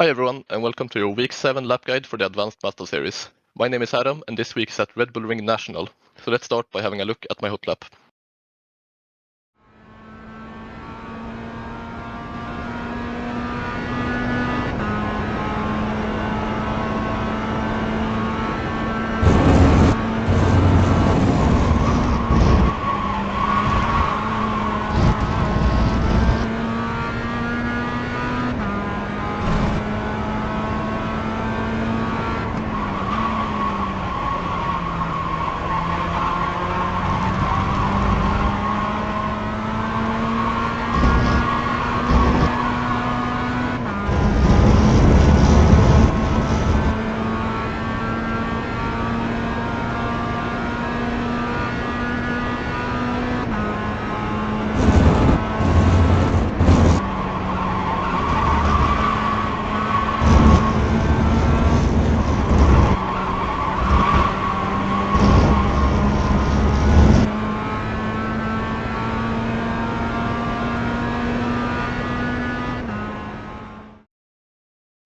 Hi everyone, and welcome to your Week 7 lap guide for the Advanced Mazda series. My name is Adam, and this week is at Red Bull Ring National. So let's start by having a look at my hot lap.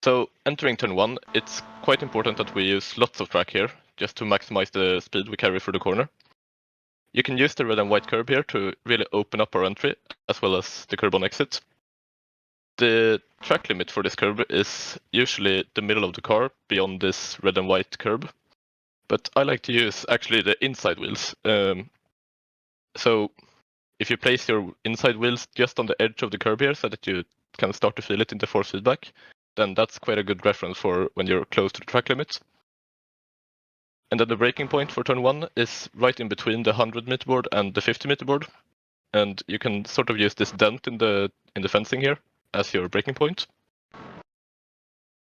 So entering turn 1, it's quite important that we use lots of track here, just to maximize the speed we carry through the corner. You can use the red and white curb here to really open up our entry, as well as the curb on exit. The track limit for this curb is usually the middle of the car, beyond this red and white curb. But I like to use actually the inside wheels. So if you place your inside wheels just on the edge of the curb here so that you can start to feel it in the force feedback, then that's quite a good reference for when you're close to the track limit. And then the braking point for turn 1 is right in between the 100-meter board and the 50-meter board. And you can sort of use this dent in the fencing here as your braking point.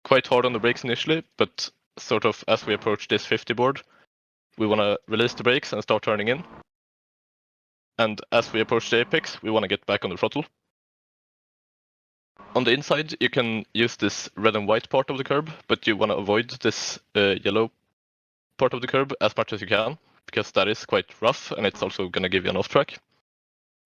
Quite hard on the brakes initially, but sort of as we approach this 50 board, we want to release the brakes and start turning in. And as we approach the apex, we want to get back on the throttle. On the inside, you can use this red and white part of the curb, but you want to avoid this yellow part of the curb as much as you can, because that is quite rough and it's also going to give you an off track.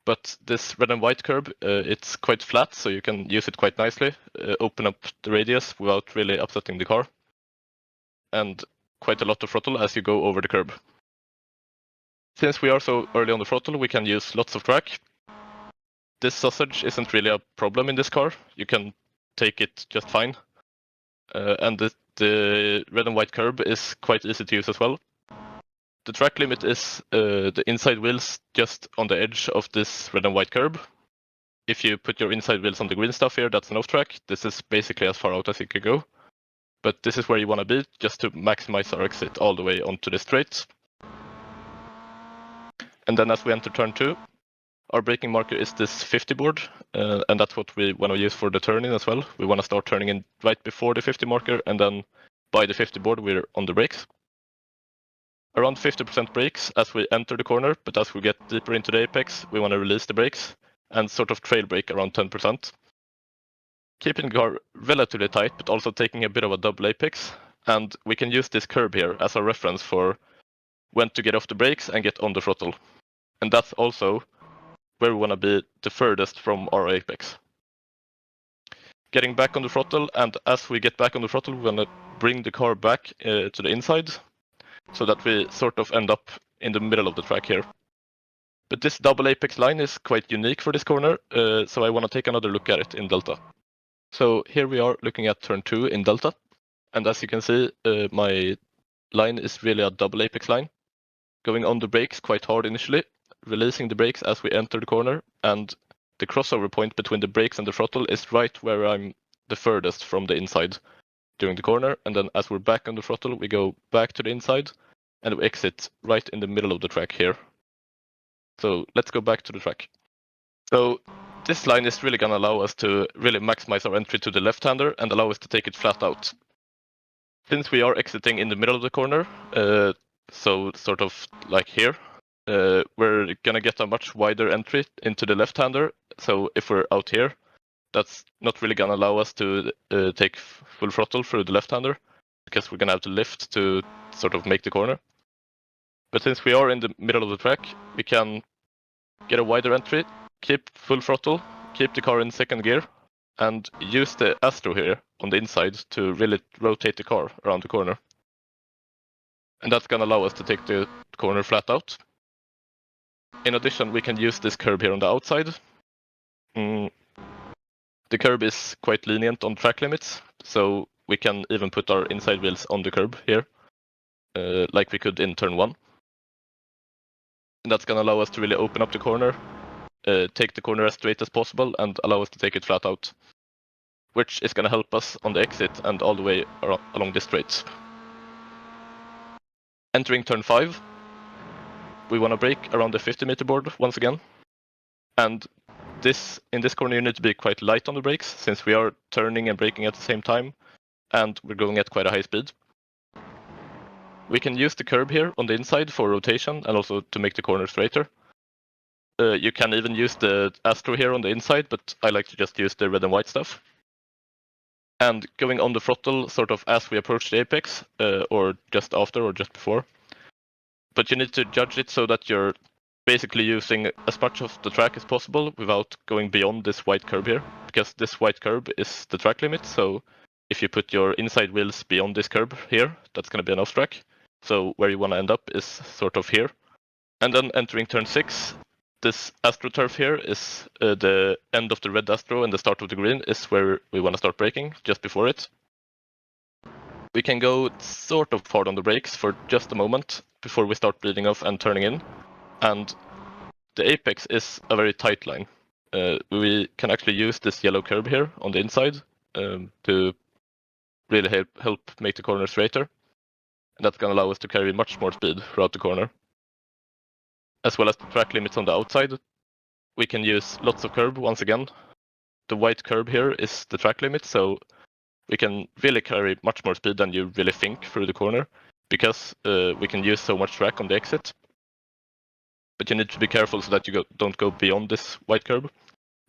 But this red and white curb, it's quite flat, so you can use it quite nicely, open up the radius without really upsetting the car, and quite a lot of throttle as you go over the curb. Since we are so early on the throttle, we can use lots of track. This sausage isn't really a problem in this car. You can take it just fine. And the red and white curb is quite easy to use as well. The track limit is the inside wheels just on the edge of this red and white curb. If you put your inside wheels on the green stuff here, that's an off track. This is basically as far out as you can go. But this is where you want to be, just to maximize our exit all the way onto the straight. And then as we enter turn 2, our braking marker is this 50 board, and that's what we want to use for the turn-in as well. We want to start turning in right before the 50 marker, and then by the 50 board, we're on the brakes. Around 50% brakes as we enter the corner, but as we get deeper into the apex, we want to release the brakes and sort of trail brake around 10%. Keeping the car relatively tight, but also taking a bit of a double apex, and we can use this curb here as a reference for when to get off the brakes and get on the throttle. And that's also where we want to be the furthest from our apex. Getting back on the throttle, and as we get back on the throttle, we're going to bring the car back to the inside so that we sort of end up in the middle of the track here. But this double apex line is quite unique for this corner, so I want to take another look at it in Delta. So here we are looking at turn 2 in Delta, and as you can see, my line is really a double apex line, going on the brakes quite hard initially, releasing the brakes as we enter the corner, and the crossover point between the brakes and the throttle is right where I'm the furthest from the inside during the corner, and then as we're back on the throttle, we go back to the inside, and we exit right in the middle of the track here. So let's go back to the track. So this line is really going to allow us to really maximize our entry to the left-hander and allow us to take it flat out. Since we are exiting in the middle of the corner, so sort of like here, we're gonna get a much wider entry into the left-hander. So if we're out here, that's not really gonna allow us to take full throttle through the left-hander, because we're gonna have to lift to sort of make the corner. But since we are in the middle of the track, we can get a wider entry, keep full throttle, keep the car in second gear, and use the Astro here on the inside to really rotate the car around the corner. And that's going to allow us to take the corner flat out. In addition, we can use this curb here on the outside. The curb is quite lenient on track limits, so we can even put our inside wheels on the curb here, like we could in turn 1. And that's going to allow us to really open up the corner, take the corner as straight as possible, and allow us to take it flat out, which is going to help us on the exit and all the way along this straight. Entering turn 5, we want to brake around the 50-meter board once again. And in this corner you need to be quite light on the brakes, since we are turning and braking at the same time, and we're going at quite a high speed. We can use the curb here on the inside for rotation and also to make the corner straighter. You can even use the Astro here on the inside, but I like to just use the red and white stuff. And going on the throttle sort of as we approach the apex, or just after or just before. But you need to judge it so that you're basically using as much of the track as possible without going beyond this white curb here, because this white curb is the track limit. So if you put your inside wheels beyond this curb here, that's going to be an off track. So where you want to end up is sort of here. And then entering turn 6, this AstroTurf here is the end of the red Astro and the start of the green is where we want to start braking, just before it. We can go sort of hard on the brakes for just a moment before we start bleeding off and turning in. And the apex is a very tight line. We can actually use this yellow curb here on the inside to really help make the corner straighter. And that's going to allow us to carry much more speed throughout the corner. As well as the track limits on the outside, we can use lots of curb once again. The white curb here is the track limit, so we can really carry much more speed than you really think through the corner, because we can use so much track on the exit. But you need to be careful so that you don't go beyond this white curb.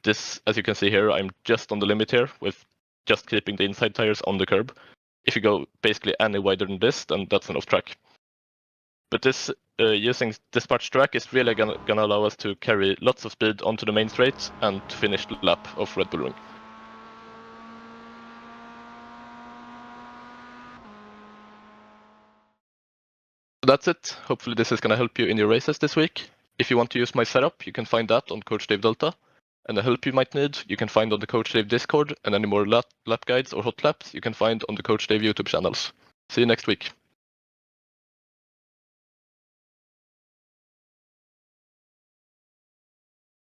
This, as you can see here, I'm just on the limit here with just keeping the inside tires on the curb. If you go basically any wider than this, then that's an off track. But this using this much track is really gonna allow us to carry lots of speed onto the main straight and to finish the lap of Red Bull Ring. So that's it. Hopefully this is gonna help you in your races this week. If you want to use my setup, you can find that on Coach Dave Delta. And the help you might need, you can find on the Coach Dave Discord, and any more lap guides or hot laps you can find on the Coach Dave YouTube channels. See you next week.